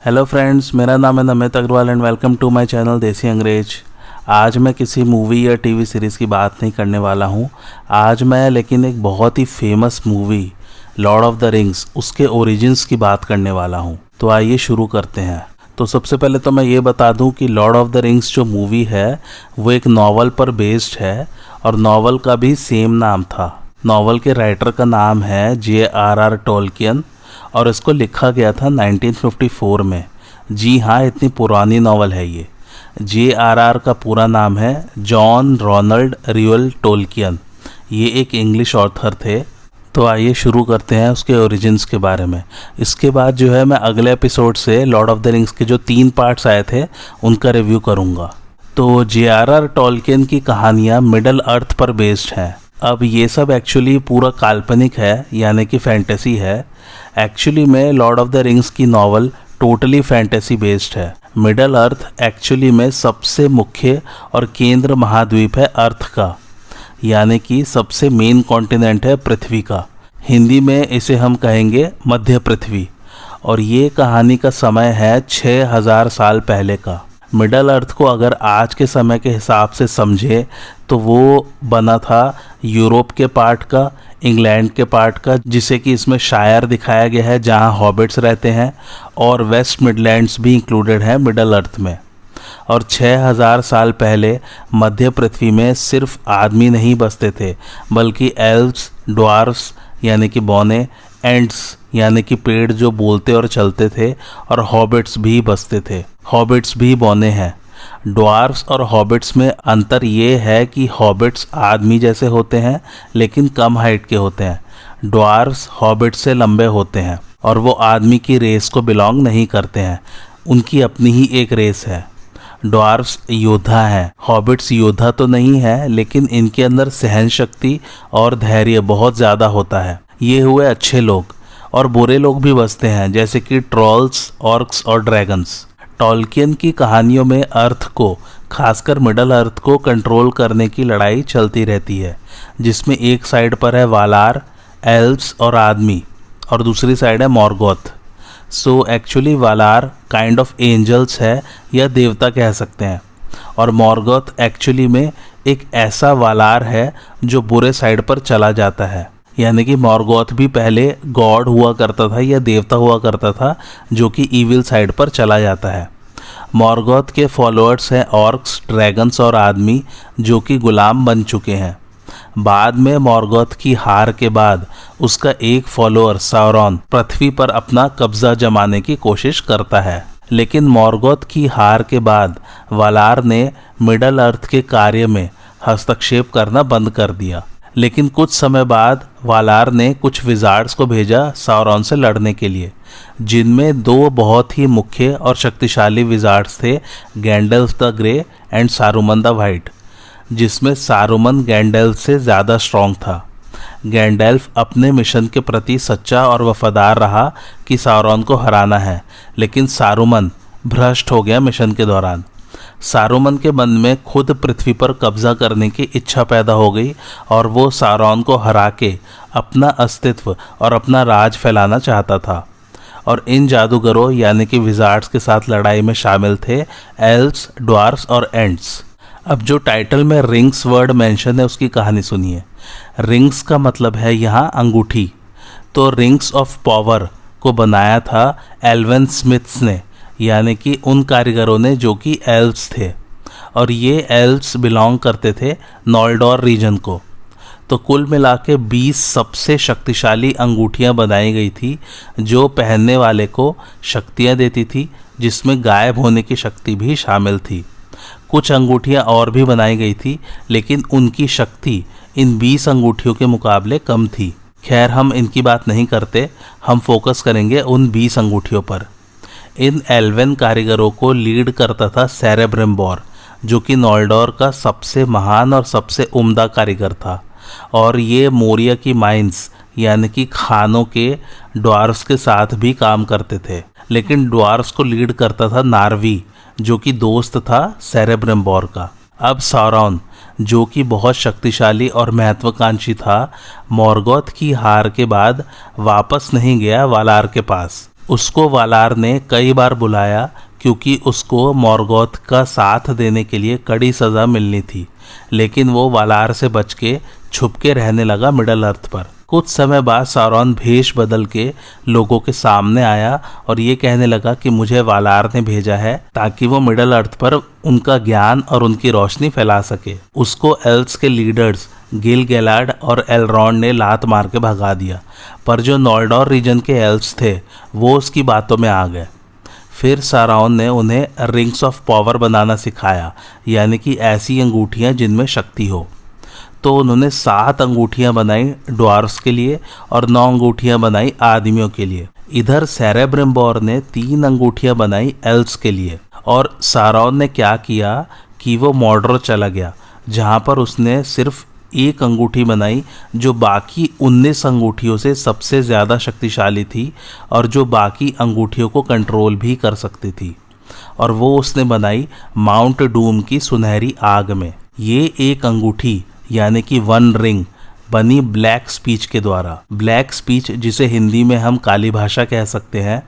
Hello friends, मेरा नाम है Namit Agarwal and welcome to my channel Desi Angrez. आज मैं किसी मूवी या टीवी सीरीज़ की बात नहीं करने वाला हूँ। आज मैं लेकिन एक बहुत ही famous movie Lord of the Rings उसके ओरिजिन्स की बात करने वाला हूँ। तो आइए शुरू करते हैं। तो सबसे पहले तो मैं ये बता दूं कि लॉर्ड ऑफ द रिंग्स जो मूवी है वो एक नावल पर बेस्ड है और नावल का भी सेम नाम था। नावल के राइटर का नाम है J.R.R. टोल्कियन और इसको लिखा गया था 1954 में। जी हाँ, इतनी पुरानी नावल है ये। J.R.R. का पूरा नाम है जॉन रोनाल्ड र्यूअल टोल्कियन। ये एक इंग्लिश ऑथर थे। तो आइए शुरू करते हैं उसके ओरिजिन्स के बारे में। इसके बाद जो है मैं अगले एपिसोड से लॉर्ड ऑफ द रिंग्स के जो 3 पार्ट्स आए थे उनका रिव्यू करूँगा। तो J.R.R. टोल्कियन की कहानियाँ मिडल अर्थ पर बेस्ड हैं। अब ये सब एक्चुअली पूरा काल्पनिक है, यानी कि फैंटेसी है। एक्चुअली में लॉर्ड ऑफ द रिंग्स की नॉवल टोटली फैंटेसी बेस्ड है। मिडल अर्थ एक्चुअली में सबसे मुख्य और केंद्र महाद्वीप है अर्थ का, यानी कि सबसे मेन कॉन्टिनेंट है पृथ्वी का। हिंदी में इसे हम कहेंगे मध्य पृथ्वी। और ये कहानी का समय है 6000 साल पहले का। मिडल अर्थ को अगर आज के समय के हिसाब से समझे तो वो बना था यूरोप के पार्ट का, इंग्लैंड के पार्ट का, जिसे कि इसमें शायर दिखाया गया है जहाँ हॉबिट्स रहते हैं, और वेस्ट मिडलैंड्स भी इंक्लूडेड है मिडल अर्थ में। और 6000 साल पहले मध्य पृथ्वी में सिर्फ आदमी नहीं बसते थे, बल्कि एल्व्स, ड्वार्फ्स यानी कि बौने, एंड्स यानी कि पेड़ जो बोलते और चलते थे, और हॉबिट्स भी बसते थे। हॉबिट्स भी बौने हैं। ड्वार्फ्स और हॉबिट्स में अंतर ये है कि हॉबिट्स आदमी जैसे होते हैं लेकिन कम हाइट के होते हैं। ड्वार्फ्स हॉबिट्स से लंबे होते हैं और वो आदमी की रेस को बिलोंग नहीं करते हैं, उनकी अपनी ही एक रेस है। ड्वार्फ्स योद्धा हैं, हॉबिट्स योद्धा तो नहीं है, लेकिन इनके अंदर सहन शक्ति और धैर्य बहुत ज़्यादा होता है। ये हुए अच्छे लोग। और बुरे लोग भी बसते हैं, जैसे कि ट्रॉल्स, ऑर्क्स और ड्रैगन्स। टॉल्कियन की कहानियों में अर्थ को, खासकर मिडल अर्थ को कंट्रोल करने की लड़ाई चलती रहती है, जिसमें एक साइड पर है वालार, एल्व्स और आदमी, और दूसरी साइड है मॉर्गोथ। सो एक्चुअली वालार काइंड ऑफ एंजल्स है या देवता कह सकते हैं, और मॉर्गोथ एक्चुअली में एक ऐसा वालार है जो बुरे साइड पर चला जाता है। यानी कि मॉर्गोथ भी पहले गॉड हुआ करता था या देवता हुआ करता था, जो कि ईविल साइड पर चला जाता है। मॉर्गोथ के फॉलोअर्स हैं ऑर्क्स, ड्रैगन्स और आदमी, जो कि गुलाम बन चुके हैं। बाद में मॉर्गोथ की हार के बाद उसका एक फॉलोअर साउरॉन पृथ्वी पर अपना कब्जा जमाने की कोशिश करता है। लेकिन मॉर्गोथ की हार के बाद वालार ने मिडल अर्थ के कार्य में हस्तक्षेप करना बंद कर दिया। लेकिन कुछ समय बाद वालार ने कुछ विजार्ड्स को भेजा साउरॉन से लड़ने के लिए, जिनमें 2 बहुत ही मुख्य और शक्तिशाली विजार्ड्स थे, Gandalf the Grey and Saruman the White, जिसमें सारुमन गैंडल्फ से ज़्यादा स्ट्रॉन्ग था। गैंडल्फ अपने मिशन के प्रति सच्चा और वफादार रहा कि साउरॉन को हराना है, लेकिन सारुमन भ्रष्ट हो गया मिशन के दौरान। सारुमन के मन में खुद पृथ्वी पर कब्जा करने की इच्छा पैदा हो गई और वो साउरॉन को हरा के अपना अस्तित्व और अपना राज फैलाना चाहता था। और इन जादूगरों यानी कि विजार्ड्स के साथ लड़ाई में शामिल थे एल्व्स, ड्वार्फ्स और एंड्स। अब जो टाइटल में रिंग्स वर्ड मेंशन है उसकी कहानी सुनिए। रिंग्स का मतलब है यहाँ अंगूठी। तो रिंग्स ऑफ पावर को बनाया था एल्वन स्मिथ्स ने, यानी कि उन कारीगरों ने जो कि एल्व्स थे, और ये एल्व्स बिलोंग करते थे नॉल्डोर रीजन को। तो कुल मिला के 20 सबसे शक्तिशाली अंगूठियाँ बनाई गई थी, जो पहनने वाले को शक्तियाँ देती थी, जिसमें गायब होने की शक्ति भी शामिल थी। कुछ अंगूठियाँ और भी बनाई गई थी, लेकिन उनकी शक्ति इन 20 अंगूठियों के मुकाबले कम थी। खैर, हम इनकी बात नहीं करते, हम फोकस करेंगे उन 20 अंगूठियों पर। इन एल्वन कारीगरों को लीड करता था सेरेब्रिम्बोर, जो कि नॉल्डोर का सबसे महान और सबसे उम्दा कारीगर था। और ये मोरिया की माइंस यानी कि खानों के ड्वार्फ्स के साथ भी काम करते थे। लेकिन ड्वार्फ्स को लीड करता था नार्वी, जो कि दोस्त था सेरेब्रिम्बोर का। अब साउरॉन, जो कि बहुत शक्तिशाली और महत्वाकांक्षी था, मॉर्गोथ की हार के बाद वापस नहीं गया वालार के पास। उसको वालार ने कई बार बुलाया क्योंकि उसको मॉर्गोथ का साथ देने के लिए कड़ी सज़ा मिलनी थी, लेकिन वो वालार से बच के छुप के रहने लगा मिडल अर्थ पर। कुछ समय बाद सारौन भेष बदल के लोगों के सामने आया और ये कहने लगा कि मुझे वालार ने भेजा है ताकि वो मिडल अर्थ पर उनका ज्ञान और उनकी रोशनी फैला सके। उसको एल्व्स के लीडर्स गिल-गैलाड और एलरॉन्ड ने लात मार के भगा दिया, पर जो नॉल्डोर रीजन के एल्व्स थे वो उसकी बातों में आ गए। फिर सारौन ने उन्हें रिंग्स ऑफ पावर बनाना सिखाया, यानी कि ऐसी अंगूठियाँ जिनमें शक्ति हो। तो उन्होंने 7 अंगूठियाँ बनाई ड्वार्फ्स के लिए और 9 अंगूठियाँ बनाई आदमियों के लिए। इधर सेरेब्रिम्बोर ने 3 अंगूठियाँ बनाई एल्व्स के लिए। और सारौन ने क्या किया कि वो मॉर्डोर चला गया, जहाँ पर उसने सिर्फ एक अंगूठी बनाई जो बाकी 19 अंगूठियों से सबसे ज़्यादा शक्तिशाली थी और जो बाकी अंगूठियों को कंट्रोल भी कर सकती थी, और वो उसने बनाई माउंट डूम की सुनहरी आग में। ये एक अंगूठी यानी कि वन रिंग बनी ब्लैक स्पीच के द्वारा। ब्लैक स्पीच, जिसे हिंदी में हम काली भाषा कह सकते हैं,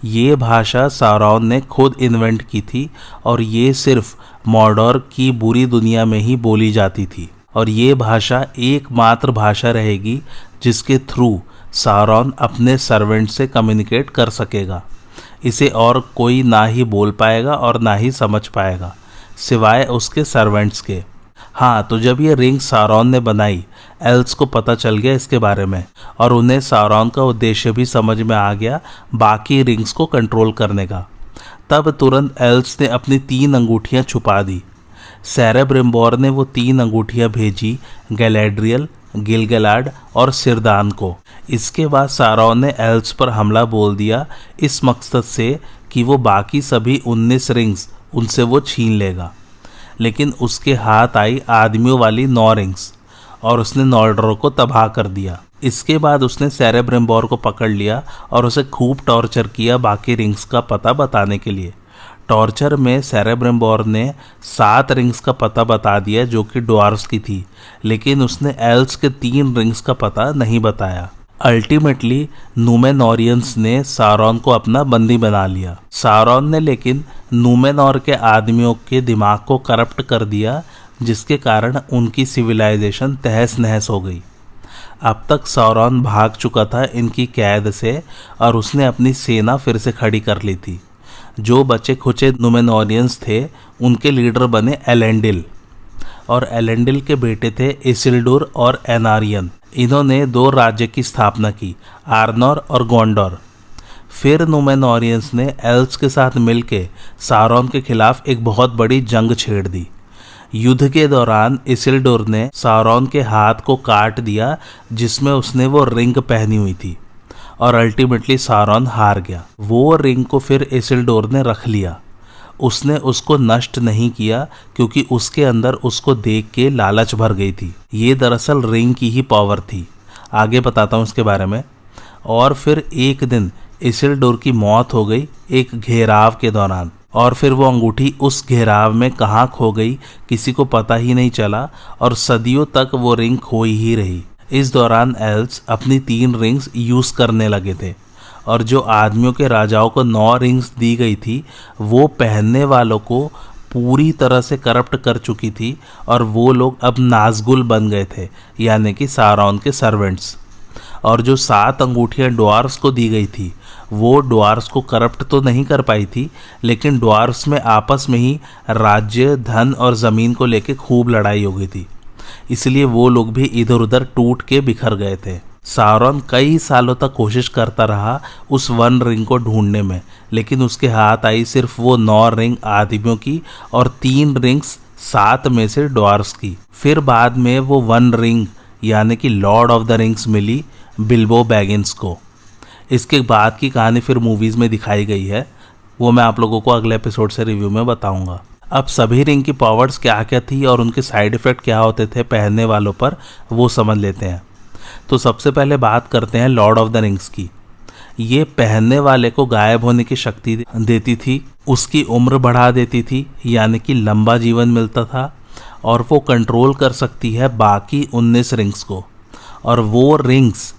ये भाषा सारौन ने खुद इन्वेंट की थी और ये सिर्फ मॉर्डोर की बुरी दुनिया में ही बोली जाती थी, और ये भाषा एकमात्र भाषा रहेगी जिसके थ्रू सारौन अपने सर्वेंट से कम्युनिकेट कर सकेगा। इसे और कोई ना ही बोल पाएगा और ना ही समझ पाएगा सिवाय उसके सर्वेंट्स के। हाँ, तो जब ये रिंग सारौन ने बनाई, एल्व्स को पता चल गया इसके बारे में और उन्हें सारौन का उद्देश्य भी समझ में आ गया बाकी रिंग्स को कंट्रोल करने का। तब तुरंत एल्व्स ने अपनी 3 अंगूठियाँ छुपा दी। सेरेब्रिम्बोर ने वो 3 अंगूठियाँ भेजी गैलाड्रियल, गिल-गैलाड और सिरदान को। इसके बाद सारौन ने एल्व्स पर हमला बोल दिया, इस मकसद से कि वो बाकी सभी 19 रिंग्स उनसे वो छीन लेगा। लेकिन उसके हाथ आई आदमियों वाली 9 रिंग्स और उसने नॉर्डोर को तबाह कर दिया। इसके बाद उसने सेरेब्रिम्बोर को पकड़ लिया और उसे खूब टॉर्चर किया बाकी रिंग्स का पता बताने के लिए। टॉर्चर में सेरेब्रिम्बोर ने 7 रिंग्स का पता बता दिया जो कि ड्वार्फ्स की थी, लेकिन उसने एल्व्स के 3 रिंग्स का पता नहीं बताया। अल्टीमेटली नूमेनोरियंस ने सारौन को अपना बंदी बना लिया। सारौन ने लेकिन नूमेनोर के आदमियों के दिमाग को करप्ट कर दिया, जिसके कारण उनकी सिविलाइजेशन तहस नहस हो गई। अब तक सारौन भाग चुका था इनकी कैद से और उसने अपनी सेना फिर से खड़ी कर ली थी। जो बचे खुचे नूमेनोरियंस थे उनके लीडर बने एलेंडिल, और एलेंडिल के बेटे थे इसिल्डुर और एनारियन। इन्होंने 2 राज्य की स्थापना की, आर्नोर और गोंडोर। फिर नूमेनोरियंस ने एल्व्स के साथ मिलकर सारौन के खिलाफ एक बहुत बड़ी जंग छेड़ दी। युद्ध के दौरान इसिल्डुर ने सारौन के हाथ को काट दिया जिसमें उसने वो रिंग पहनी हुई थी, और अल्टीमेटली सारौन हार गया। वो रिंग को फिर इसिल्डुर ने रख लिया। उसने उसको नष्ट नहीं किया क्योंकि उसके अंदर उसको देख के लालच भर गई थी। ये दरअसल रिंग की ही पावर थी, आगे बताता हूँ इसके बारे में। और फिर एक दिन इसिल्डुर की मौत हो गई एक घेराव के दौरान, और फिर वो अंगूठी उस घेराव में कहाँ खो गई किसी को पता ही नहीं चला, और सदियों तक वो रिंग खोई ही रही। इस दौरान एल्व्स अपनी 3 रिंग्स यूज़ करने लगे थे, और जो आदमियों के राजाओं को 9 रिंग्स दी गई थी वो पहनने वालों को पूरी तरह से करप्ट कर चुकी थी, और वो लोग अब नाज़गुल बन गए थे, यानी कि सारौन के सर्वेंट्स। और जो 7 अंगूठियाँ ड्वार्फ्स को दी गई थी वो ड्वार्फ्स को करप्ट तो नहीं कर पाई थी, लेकिन ड्वार्फ्स में आपस में ही राज्य, धन और ज़मीन को लेके खूब लड़ाई हो गई थी, इसलिए वो लोग भी इधर उधर टूट के बिखर गए थे। सारौन कई सालों तक कोशिश करता रहा उस वन रिंग को ढूंढने में, लेकिन उसके हाथ आई सिर्फ वो 9 रिंग आदमियों की और 3 रिंग्स 7 में से ड्वार्फ्स की। फिर बाद में वो वन रिंग यानी कि लॉर्ड ऑफ द रिंग्स मिली बिल्बो बैगिंस को। इसके बाद की कहानी फिर मूवीज़ में दिखाई गई है, वो मैं आप लोगों को अगले एपिसोड से रिव्यू में बताऊंगा। अब सभी रिंग की पावर्स क्या क्या थी और उनके साइड इफ़ेक्ट क्या होते थे पहनने वालों पर, वो समझ लेते हैं। तो सबसे पहले बात करते हैं लॉर्ड ऑफ द रिंग्स की। ये पहनने वाले को गायब होने की शक्ति देती थी, उसकी उम्र बढ़ा देती थी यानी कि लंबा जीवन मिलता था, और वो कंट्रोल कर सकती है बाकी 19 रिंग्स को, और वो रिंग्स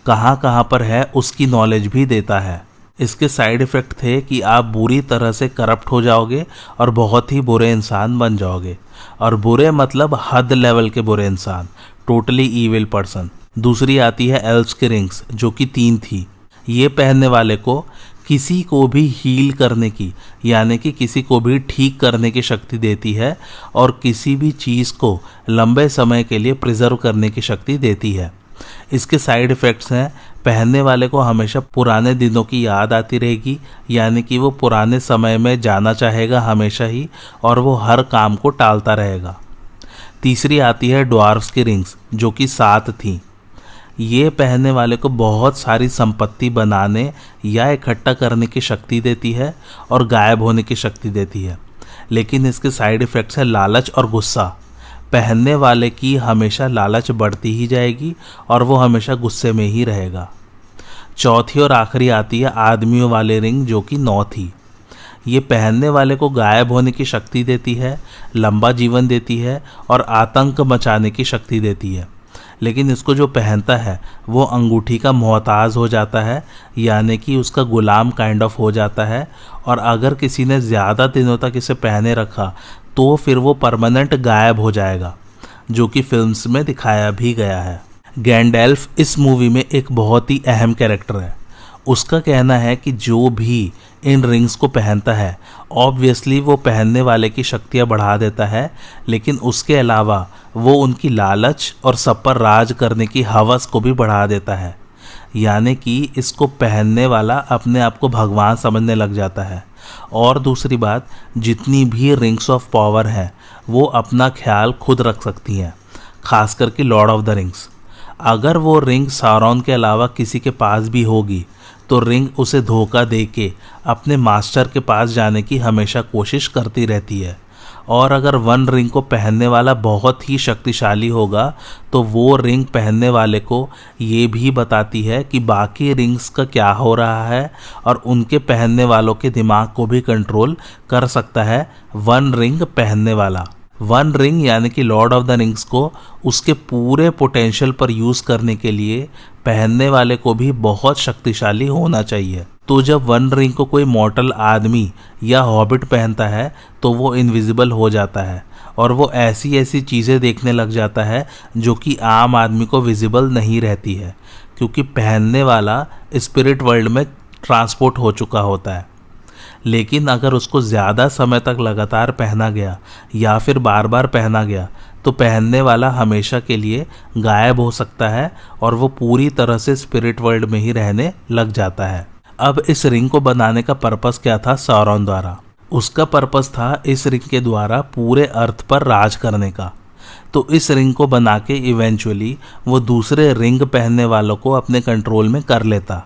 कहाँ कहाँ पर है उसकी नॉलेज भी देता है। इसके साइड इफ़ेक्ट थे कि आप बुरी तरह से करप्ट हो जाओगे और बहुत ही बुरे इंसान बन जाओगे। और बुरे मतलब हद लेवल के बुरे इंसान, टोटली ईविल पर्सन। दूसरी आती है एल्व्स की रिंग्स, जो कि 3 थी। ये पहनने वाले को किसी को भी हील करने की, यानी कि किसी को भी ठीक करने की शक्ति देती है और किसी भी चीज़ को लंबे समय के लिए प्रिजर्व करने की शक्ति देती है। इसके साइड इफ़ेक्ट्स हैं, पहनने वाले को हमेशा पुराने दिनों की याद आती रहेगी, यानी कि वो पुराने समय में जाना चाहेगा हमेशा ही और वो हर काम को टालता रहेगा। तीसरी आती है ड्वार्फ्स की रिंग्स, जो कि 7 थी। ये पहनने वाले को बहुत सारी संपत्ति बनाने या इकट्ठा करने की शक्ति देती है और गायब होने की शक्ति देती है। लेकिन इसके साइड इफ़ेक्ट्स है लालच और गुस्सा। पहनने वाले की हमेशा लालच बढ़ती ही जाएगी और वो हमेशा गुस्से में ही रहेगा। चौथी और आखिरी आती है आदमियों वाली रिंग, जो कि 9 थी। ये पहनने वाले को गायब होने की शक्ति देती है, लंबा जीवन देती है और आतंक मचाने की शक्ति देती है। लेकिन इसको जो पहनता है वो अंगूठी का मोहताज हो जाता है, यानी कि उसका गुलाम काइंड ऑफ हो जाता है। और अगर किसी ने ज़्यादा दिनों तक इसे पहने रखा तो फिर वो परमानेंट गायब हो जाएगा, जो कि फिल्म्स में दिखाया भी गया है। गैंडेल्फ इस मूवी में एक बहुत ही अहम कैरेक्टर है। उसका कहना है कि जो भी इन रिंग्स को पहनता है ऑब्वियसली वो पहनने वाले की शक्तियाँ बढ़ा देता है, लेकिन उसके अलावा वो उनकी लालच और सब पर राज करने की हवस को भी बढ़ा देता है। यानी कि इसको पहनने वाला अपने आप को भगवान समझने लग जाता है। और दूसरी बात, जितनी भी रिंग्स ऑफ पावर हैं वो अपना ख्याल खुद रख सकती हैं, खास करके लॉर्ड ऑफ द रिंग्स। अगर वो रिंग सारोन के अलावा किसी के पास भी होगी तो रिंग उसे धोखा दे के अपने मास्टर के पास जाने की हमेशा कोशिश करती रहती है। और अगर वन रिंग को पहनने वाला बहुत ही शक्तिशाली होगा तो वो रिंग पहनने वाले को ये भी बताती है कि बाकी रिंग्स का क्या हो रहा है और उनके पहनने वालों के दिमाग को भी कंट्रोल कर सकता है वन रिंग पहनने वाला। वन रिंग यानी कि लॉर्ड ऑफ द रिंग्स को उसके पूरे पोटेंशियल पर यूज़ करने के लिए पहनने वाले को भी बहुत शक्तिशाली होना चाहिए। तो जब वन रिंग को कोई मॉर्टल आदमी या हॉबिट पहनता है तो वो इनविजिबल हो जाता है और वो ऐसी ऐसी चीज़ें देखने लग जाता है जो कि आम आदमी को विजिबल नहीं रहती है, क्योंकि पहनने वाला स्पिरिट वर्ल्ड में ट्रांसपोर्ट हो चुका होता है। लेकिन अगर उसको ज़्यादा समय तक लगातार पहना गया या फिर बार बार पहना गया तो पहनने वाला हमेशा के लिए गायब हो सकता है और वो पूरी तरह से स्पिरिट वर्ल्ड में ही रहने लग जाता है। अब इस रिंग को बनाने का पर्पस क्या था सौरन द्वारा? उसका पर्पस था इस रिंग के द्वारा पूरे अर्थ पर राज करने का। तो इस रिंग को बना के इवेंचुअली वो दूसरे रिंग पहनने वालों को अपने कंट्रोल में कर लेता,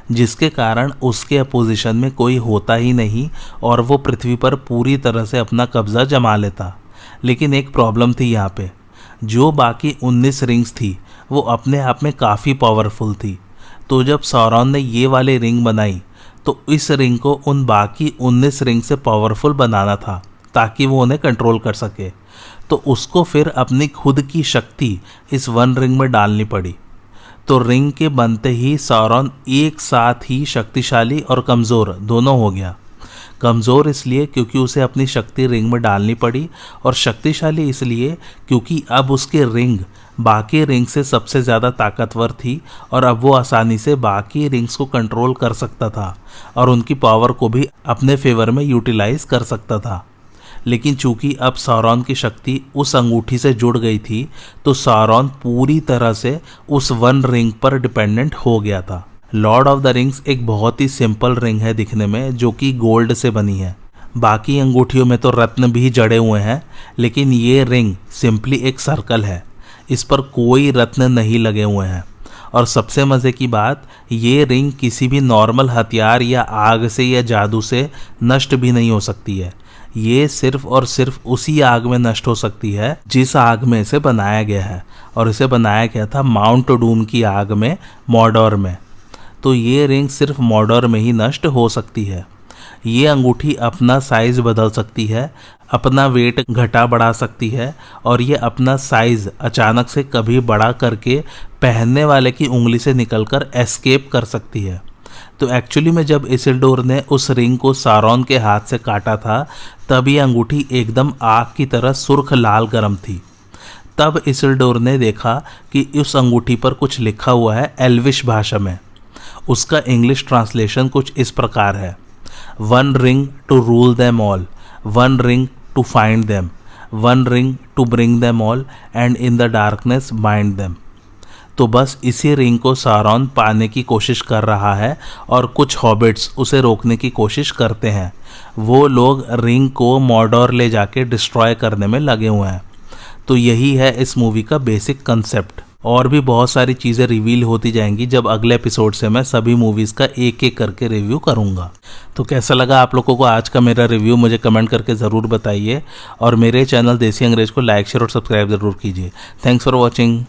जिसके कारण उसके अपोजिशन में कोई होता ही नहीं और वो पृथ्वी पर पूरी तरह से अपना कब्जा जमा लेता। लेकिन एक प्रॉब्लम थी यहाँ पे, जो बाकी 19 रिंग्स थी वो अपने आप में काफ़ी पावरफुल थी। तो जब सौरन ने ये वाली रिंग बनाई तो इस रिंग को उन बाकी 19 रिंग से पावरफुल बनाना था ताकि वो उन्हें कंट्रोल कर सके। तो उसको फिर अपनी खुद की शक्ति इस वन रिंग में डालनी पड़ी। तो रिंग के बनते ही सौरन एक साथ ही शक्तिशाली और कमज़ोर दोनों हो गया। कमज़ोर इसलिए क्योंकि उसे अपनी शक्ति रिंग में डालनी पड़ी और शक्तिशाली इसलिए क्योंकि अब उसकी रिंग बाकी रिंग से सबसे ज़्यादा ताकतवर थी और अब वो आसानी से बाकी रिंग्स को कंट्रोल कर सकता था और उनकी पावर को भी अपने फेवर में यूटिलाइज़ कर सकता था। लेकिन चूंकि अब सौरन की शक्ति उस अंगूठी से जुड़ गई थी तो सौरन पूरी तरह से उस वन रिंग पर डिपेंडेंट हो गया था। लॉर्ड ऑफ द रिंग्स एक बहुत ही सिंपल रिंग है दिखने में, जो कि गोल्ड से बनी है। बाकी अंगूठियों में तो रत्न भी जड़े हुए हैं, लेकिन ये रिंग सिंपली एक सर्कल है, इस पर कोई रत्न नहीं लगे हुए हैं। और सबसे मज़े की बात, ये रिंग किसी भी नॉर्मल हथियार या आग से या जादू से नष्ट भी नहीं हो सकती है। ये सिर्फ और सिर्फ उसी आग में नष्ट हो सकती है जिस आग में इसे बनाया गया है, और इसे बनाया गया था माउंट डूम की आग में, मॉर्डोर में। तो ये रिंग सिर्फ मॉर्डोर में ही नष्ट हो सकती है। ये अंगूठी अपना साइज़ बदल सकती है, अपना वेट घटा बढ़ा सकती है और ये अपना साइज़ अचानक से कभी बड़ा करके पहनने वाले की उंगली से निकलकर एस्केप कर सकती है। तो एक्चुअली में जब इसिल्डोर ने उस रिंग को सारॉन के हाथ से काटा था तब ये अंगूठी एकदम आग की तरह सुर्ख लाल गर्म थी। तब इसिल्डोर ने देखा कि उस अंगूठी पर कुछ लिखा हुआ है एल्विश भाषा में। उसका इंग्लिश ट्रांसलेशन कुछ इस प्रकार है, 1 ring to rule them all, 1 ring to find them, 1 ring to bring them all and in the darkness bind them. तो बस इसी रिंग को सारॉन पाने की कोशिश कर रहा है और कुछ हॉबिट्स उसे रोकने की कोशिश करते हैं। वो लोग रिंग को मॉर्डोर ले जाके डिस्ट्रॉय करने में लगे हुए हैं। तो यही है इस मूवी का बेसिक कंसेप्ट। और भी बहुत सारी चीज़ें रिवील होती जाएंगी जब अगले एपिसोड से मैं सभी मूवीज़ का एक एक करके रिव्यू करूँगा। तो कैसा लगा आप लोगों को आज का मेरा रिव्यू, मुझे कमेंट करके ज़रूर बताइए। और मेरे चैनल देसी अंग्रेज को लाइक शेयर और सब्सक्राइब ज़रूर कीजिए। Thanks for watching.